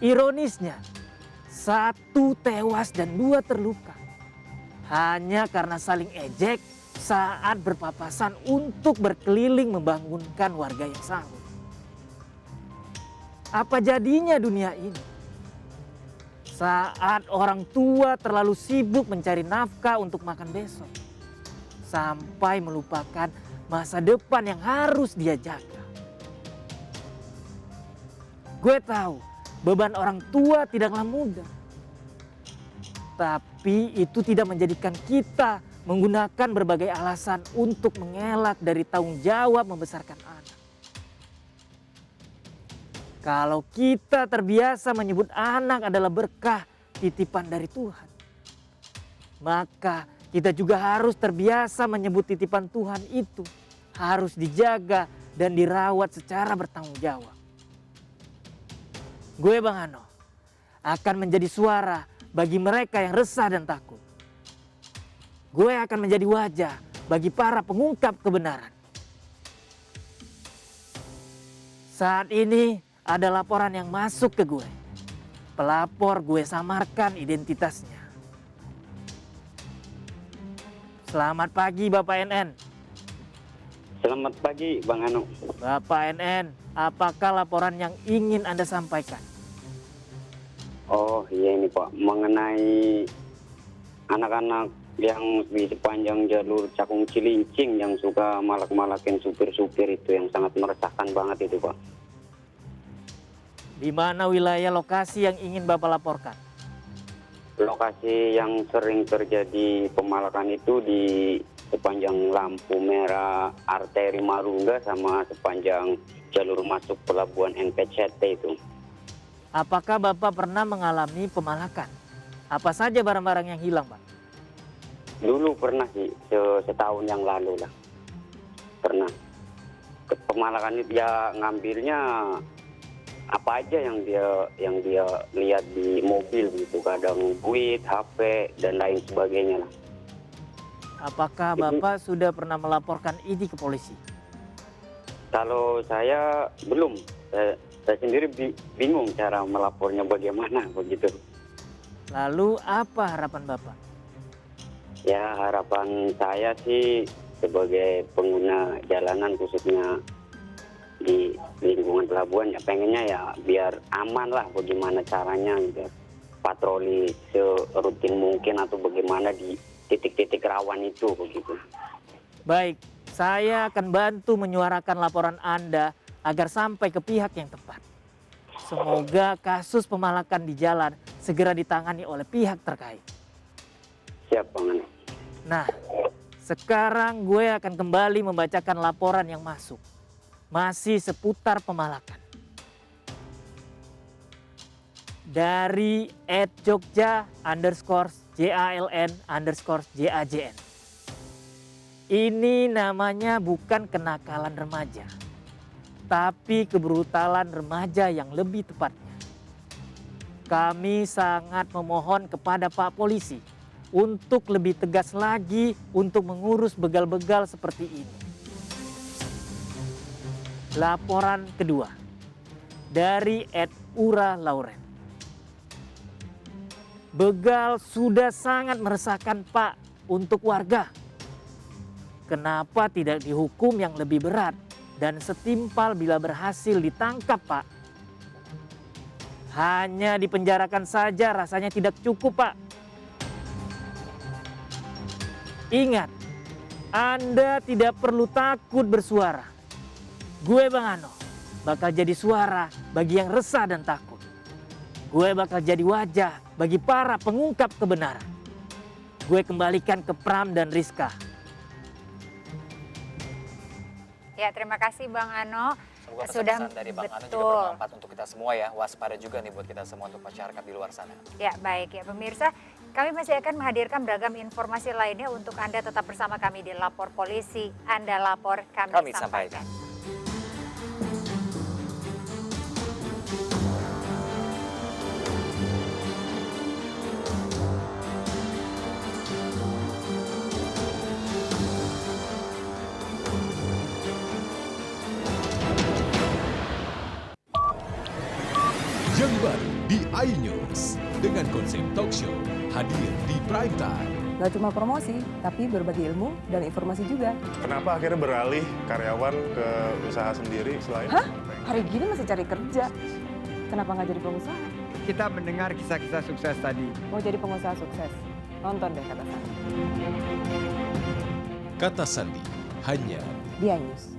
Ironisnya, 1 tewas dan 2 terluka hanya karena saling ejek saat berpapasan untuk berkeliling membangunkan warga yang sahur. Apa jadinya dunia ini? Saat orang tua terlalu sibuk mencari nafkah untuk makan besok, sampai melupakan masa depan yang harus dia jaga. Gue tahu beban orang tua tidaklah mudah. Tapi itu tidak menjadikan kita menggunakan berbagai alasan untuk mengelak dari tanggung jawab membesarkan anak. Kalau kita terbiasa menyebut anak adalah berkah titipan dari Tuhan, maka kita juga harus terbiasa menyebut titipan Tuhan itu harus dijaga dan dirawat secara bertanggung jawab. Gue Bang Ano akan menjadi suara bagi mereka yang resah dan takut. Gue akan menjadi wajah bagi para pengungkap kebenaran. Saat ini ada laporan yang masuk ke gue. Pelapor gue samarkan identitasnya. Selamat pagi Bapak NN. Selamat pagi Bang Ano. Bapak NN, apakah laporan yang ingin Anda sampaikan? Oh iya ini Pak, mengenai anak-anak yang di sepanjang jalur Cakung Cilincing yang suka malak-malakin supir-supir itu yang sangat meresahkan banget itu Pak. Di mana wilayah lokasi yang ingin Bapak laporkan? Lokasi yang sering terjadi pemalakan itu di sepanjang lampu merah arteri Marunda sama sepanjang jalur masuk pelabuhan NPCT itu. Apakah Bapak pernah mengalami pemalakan? Apa saja barang-barang yang hilang, Pak? Dulu pernah sih, setahun yang lalu lah. Pernah. Pemalakan itu ya ngambilnya apa aja yang dia lihat di mobil gitu, kadang duit, HP dan lain sebagainya lah. Apakah Bapak sudah pernah melaporkan ini ke polisi? Kalau saya belum, saya sendiri bingung cara melapornya bagaimana begitu. Lalu apa harapan Bapak? Ya, harapan saya sih sebagai pengguna jalanan khususnya di lingkungan pelabuhan ya pengennya ya biar aman lah, bagaimana caranya biar patroli serutin mungkin atau bagaimana di titik-titik rawan itu begitu. Baik, saya akan bantu menyuarakan laporan Anda agar sampai ke pihak yang tepat. Semoga kasus pemalakan di jalan segera ditangani oleh pihak terkait. Siap, Bang. Nah, sekarang gue akan kembali membacakan laporan yang masuk. Masih seputar pemalakan. Dari @jogja_JALN_JAJN. Ini namanya bukan kenakalan remaja, tapi kebrutalan remaja yang lebih tepatnya. Kami sangat memohon kepada Pak Polisi untuk lebih tegas lagi untuk mengurus begal-begal seperti ini. Laporan kedua dari @Ura Lauren. Begal sudah sangat meresahkan Pak untuk warga. Kenapa tidak dihukum yang lebih berat dan setimpal bila berhasil ditangkap, Pak? Hanya dipenjarakan saja rasanya tidak cukup, Pak. Ingat, Anda tidak perlu takut bersuara. Gue Bang Ano bakal jadi suara bagi yang resah dan takut. Gue bakal jadi wajah bagi para pengungkap kebenaran. Gue kembalikan ke Pram dan Rizka. Ya, terima kasih Bang Ano. Semoga Sudah pesan dari Bang Ano juga betul. bermanfaat untuk kita semua ya. Waspada juga nih buat kita semua untuk masyarakat di luar sana. Ya, baik ya pemirsa. Kami masih akan menghadirkan beragam informasi lainnya untuk Anda tetap bersama kami di Lapor Polisi. Anda lapor, kami sampaikan. Yang baru di iNews dengan konsep talk show hadir di prime time. Nggak cuma promosi, tapi berbagi ilmu dan informasi juga. Kenapa akhirnya beralih karyawan ke usaha sendiri selain? Hah? Hari gini masih cari kerja. Kenapa nggak jadi pengusaha? Kita mendengar kisah-kisah sukses tadi. Mau jadi pengusaha sukses? Nonton deh Kata Sandi. Kata Sandi hanya di iNews.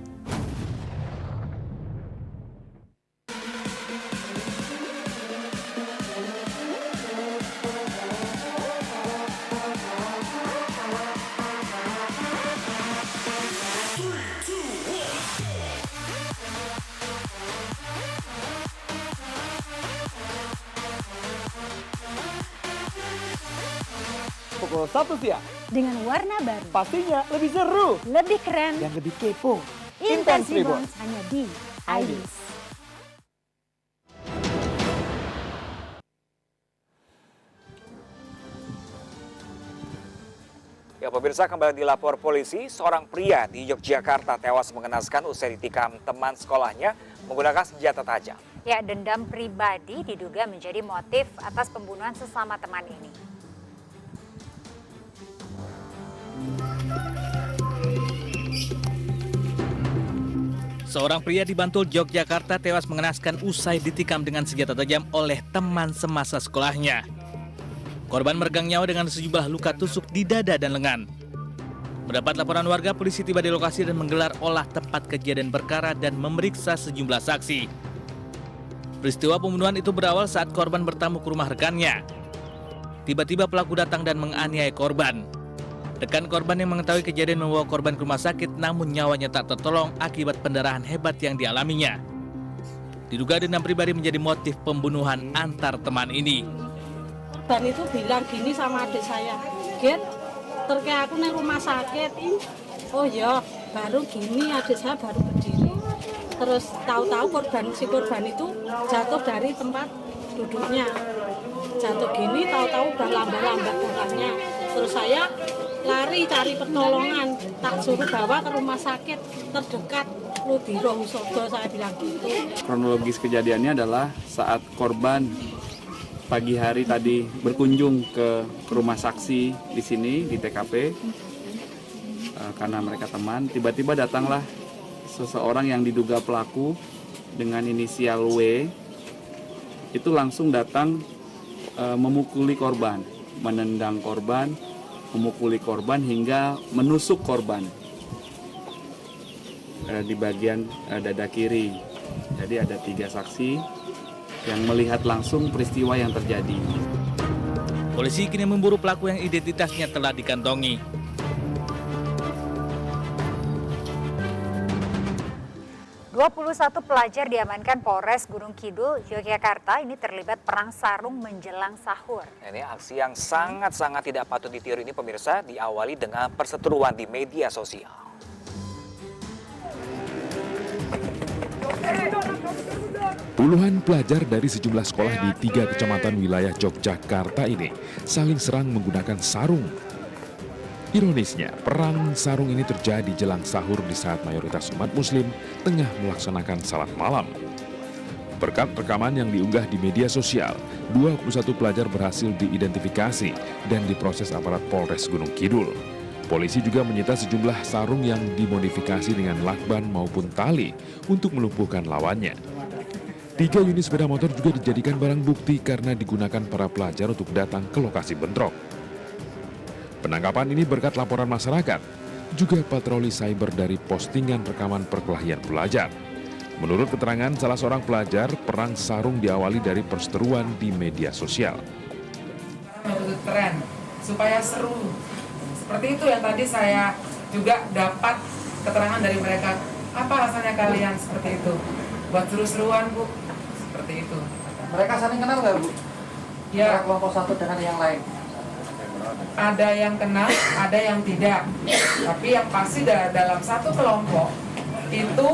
Pukul 1 siang. Dengan warna baru. Pastinya lebih seru. Lebih keren. Dan lebih kepo. Intense Reborns hanya di iNews. Ya pemirsa, kembali di Lapor Polisi, seorang pria di Yogyakarta tewas mengenaskan usai ditikam teman sekolahnya menggunakan senjata tajam. Ya, dendam pribadi diduga menjadi motif atas pembunuhan sesama teman ini. Seorang pria di Bantul, Yogyakarta tewas mengenaskan usai ditikam dengan senjata tajam oleh teman semasa sekolahnya. Korban meregang nyawa dengan sejumlah luka tusuk di dada dan lengan. Mendapat laporan warga, polisi tiba di lokasi dan menggelar olah tempat kejadian perkara dan memeriksa sejumlah saksi. Peristiwa pembunuhan itu berawal saat korban bertamu ke rumah rekannya. Tiba-tiba pelaku datang dan menganiaya korban. Rekan korban yang mengetahui kejadian membawa korban ke rumah sakit, namun nyawanya tak tertolong akibat pendarahan hebat yang dialaminya. Diduga dendam pribadi menjadi motif pembunuhan antar teman ini. Korban itu bilang gini sama adik saya, Gen, terkait aku nih rumah sakit. Oh ya, baru gini adik saya baru berdiri. Terus tahu-tahu si korban itu jatuh dari tempat duduknya. Jatuh gini, tahu-tahu udah lambat-lambat darahnya. Terus saya lari cari pertolongan, tak suruh bawa ke rumah sakit terdekat Ludiro Husodo, saya bilang gitu. Kronologis kejadiannya adalah saat korban pagi hari tadi berkunjung ke rumah saksi di sini di TKP karena mereka teman. Tiba-tiba datanglah seseorang yang diduga pelaku dengan inisial W. Itu langsung datang memukuli korban, menendang korban, memukuli korban hingga menusuk korban di bagian dada kiri. Jadi ada 3 saksi yang melihat langsung peristiwa yang terjadi. Polisi kini memburu pelaku yang identitasnya telah dikantongi. Pelajar diamankan Polres Gunung Kidul, Yogyakarta ini terlibat perang sarung menjelang sahur. Ini aksi yang sangat-sangat tidak patut ditiru ini pemirsa diawali dengan perseteruan di media sosial. Puluhan pelajar dari sejumlah sekolah di 3 kecamatan wilayah Yogyakarta ini saling serang menggunakan sarung. Ironisnya, perang sarung ini terjadi jelang sahur di saat mayoritas umat muslim tengah melaksanakan salat malam. Berkat rekaman yang diunggah di media sosial, 21 pelajar berhasil diidentifikasi dan diproses aparat Polres Gunung Kidul. Polisi juga menyita sejumlah sarung yang dimodifikasi dengan lakban maupun tali untuk melumpuhkan lawannya. 3 unit sepeda motor juga dijadikan barang bukti karena digunakan para pelajar untuk datang ke lokasi bentrok. Penangkapan ini berkat laporan masyarakat, juga patroli cyber dari postingan rekaman perkelahian pelajar. Menurut keterangan salah seorang pelajar, perang sarung diawali dari perseteruan di media sosial. Untuk tren, supaya seru. Seperti itu yang tadi saya juga dapat keterangan dari mereka. Apa alasannya kalian seperti itu? Buat seru-seruan, Bu. Seperti itu. Mereka saling kenal nggak, Bu? Ya. Kelompok satu dengan yang lain. Ada yang kenal, ada yang tidak. Tapi yang pasti dalam satu kelompok itu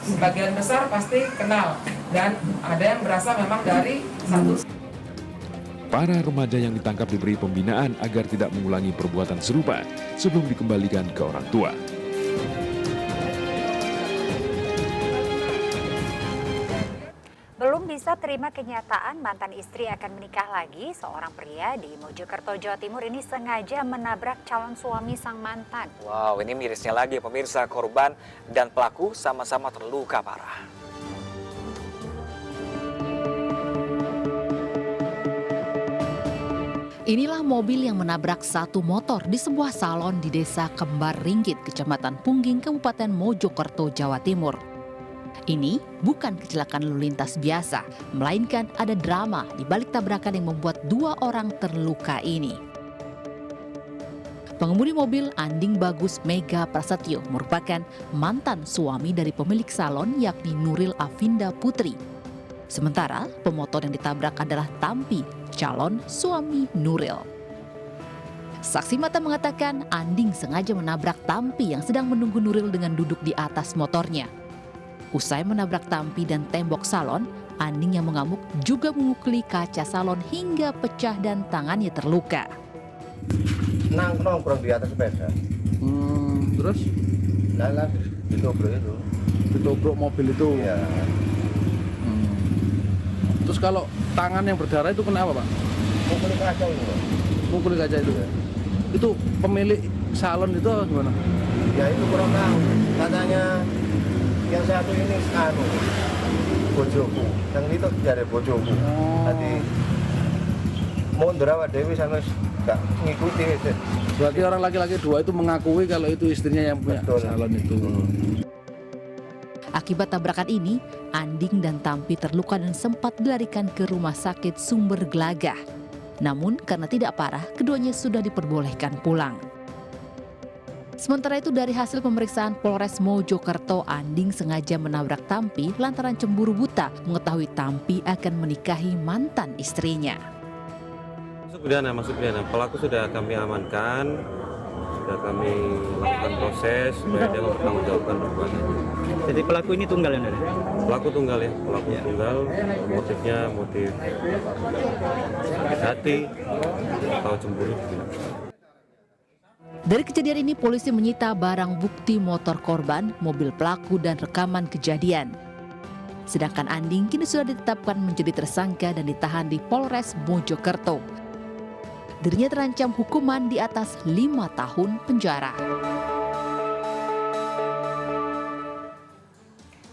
sebagian besar pasti kenal. Dan ada yang berasal memang dari satu. Para remaja yang ditangkap diberi pembinaan agar tidak mengulangi perbuatan serupa sebelum dikembalikan ke orang tua. Belum bisa terima kenyataan mantan istri akan menikah lagi, seorang pria di Mojokerto, Jawa Timur ini sengaja menabrak calon suami sang mantan. Wow, ini mirisnya lagi pemirsa, korban dan pelaku sama-sama terluka parah. Inilah mobil yang menabrak satu motor di sebuah salon di desa Kembar Ringgit, Kecamatan Pungging, Kabupaten Mojokerto, Jawa Timur. Ini bukan kecelakaan lalu lintas biasa, melainkan ada drama di balik tabrakan yang membuat 2 orang terluka ini. Pengemudi mobil Anding Bagus Mega Prasetyo merupakan mantan suami dari pemilik salon yakni Nuril Avinda Putri. Sementara pemotor yang ditabrak adalah Tampi, calon suami Nuril. Saksi mata mengatakan Anding sengaja menabrak Tampi yang sedang menunggu Nuril dengan duduk di atas motornya. Usai menabrak Tampi dan tembok salon, Anding yang mengamuk juga memukuli kaca salon hingga pecah dan tangannya terluka. Nongkrong di atas sepeda. Terus? Lalu ditobrak itu. Ditobrak mobil itu? Iya. Terus kalau tangan yang berdarah itu kenapa, Pak? Mukuli kaca itu, Pak. Mukuli kaca itu? Ya. Itu pemilik salon itu gimana? Ya itu kurang tahu. Katanya yang satu ini bojoku, yang itu dari bojoku. Tadi mundur awak dewi sampai gak ngikuti. Berarti orang laki-laki 2 itu mengakui kalau itu istrinya yang punya salon itu. Akibat tabrakan ini, Anding dan Tampi terluka dan sempat dilarikan ke rumah sakit Sumber Gelagah. Namun karena tidak parah, keduanya sudah diperbolehkan pulang. Sementara itu dari hasil pemeriksaan Polres Mojokerto, Anding sengaja menabrak Tampi lantaran cemburu buta mengetahui Tampi akan menikahi mantan istrinya. Masuk pidana. Pelaku sudah kami amankan, sudah kami lakukan proses supaya dia mempertanggungjawabkan perbuatannya. Jadi pelaku ini tunggal ya? Pelaku tunggal ya, tunggal. Motifnya motif sakit hati atau cemburu. Dari kejadian ini, polisi menyita barang bukti motor korban, mobil pelaku, dan rekaman kejadian. Sedangkan Anding kini sudah ditetapkan menjadi tersangka dan ditahan di Polres Mojokerto. Dirinya terancam hukuman di atas 5 tahun penjara.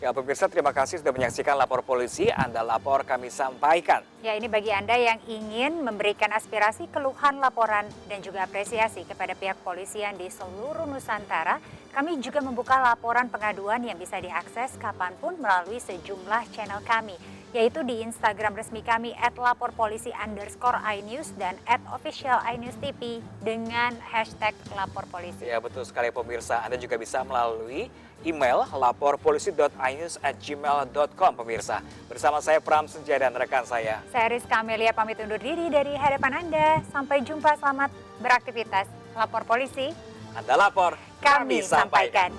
Ya pemirsa, terima kasih sudah menyaksikan Lapor Polisi. Anda lapor, kami sampaikan. Ya, ini bagi Anda yang ingin memberikan aspirasi, keluhan, laporan, dan juga apresiasi kepada pihak polisian di seluruh Nusantara. Kami juga membuka laporan pengaduan yang bisa diakses kapanpun melalui sejumlah channel kami, yaitu di Instagram resmi kami @laporpolisi_inews dan @official_inews_tv dengan hashtag #laporpolisi. Ya betul sekali pemirsa, Anda juga bisa melalui email laporpolisi.ainus@gmail.com pemirsa. Bersama saya Pram Senja dan rekan saya. Saya Rizka Amelia pamit undur diri dari hadapan Anda. Sampai jumpa, selamat beraktivitas. Lapor Polisi. Anda lapor, kami sampaikan.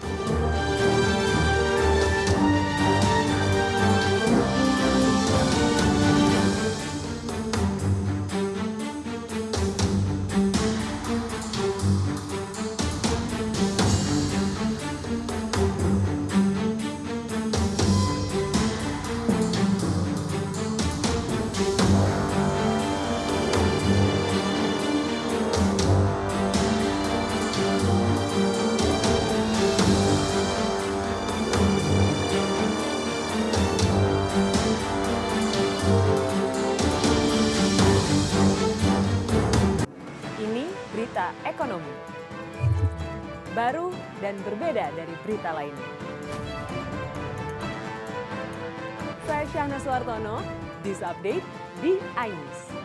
Berita ekonomi. Baru dan berbeda dari berita lainnya. Saya Syahna Suartono, This Update di iNews.